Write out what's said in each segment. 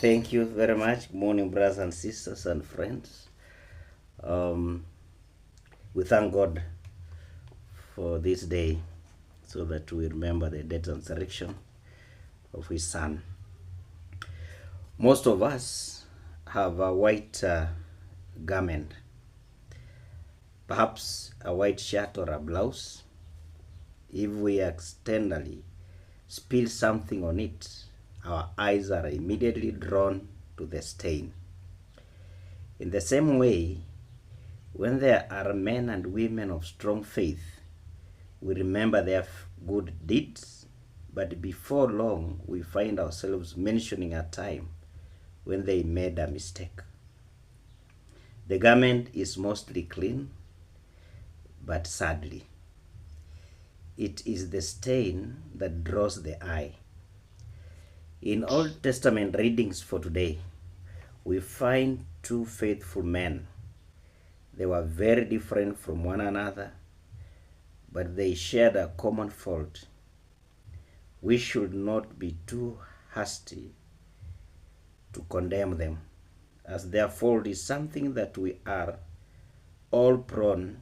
Thank you very much. Good morning, brothers and sisters and friends. Um, we thank God for this day so that we remember the death and resurrection of His Son. Most of us have a white garment, perhaps a white shirt or a blouse. If we accidentally spill something on it, our eyes are immediately drawn to the stain. In the same way, when there are men and women of strong faith, we remember their good deeds, but before long we find ourselves mentioning a time when they made a mistake. The garment is mostly clean, but sadly, it is the stain that draws the eye. In Old Testament readings for today, we find two faithful men. They were very different from one another, but they shared a common fault. We should not be too hasty to condemn them, as their fault is something that we are all prone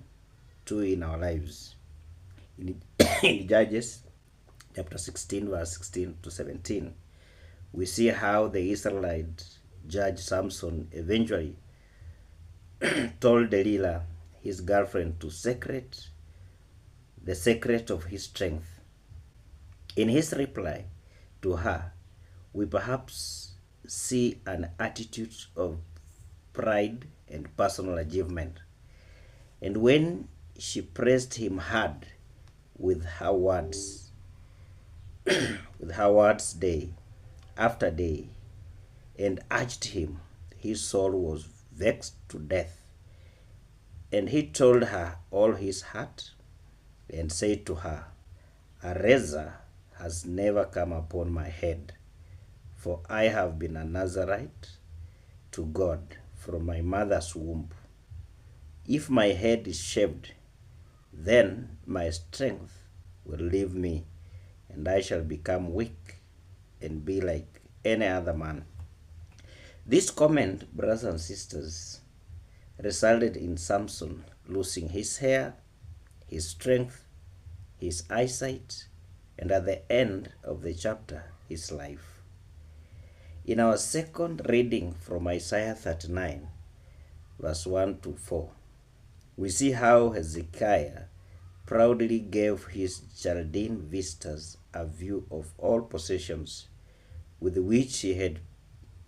to in our lives. In Judges chapter 16, verse 16 to 17, we see how the Israelite judge Samson eventually told Delilah, his girlfriend, the secret of his strength. In his reply to her, we perhaps see an attitude of pride and personal achievement. And when she pressed him hard with her words, day after day, and urged him, his soul was vexed to death. And he told her all his heart, and said to her, a razor has never come upon my head, for I have been a Nazarite to God from my mother's womb. If my head is shaved, then my strength will leave me, and I shall become weak and be like any other man. This comment, brothers and sisters, resulted in Samson losing his hair, his strength, his eyesight, and at the end of the chapter, his life. In our second reading from Isaiah 39, verse 1 to 4, we see how Hezekiah proudly gave his Chaldean visitors a view of all possessions with which he had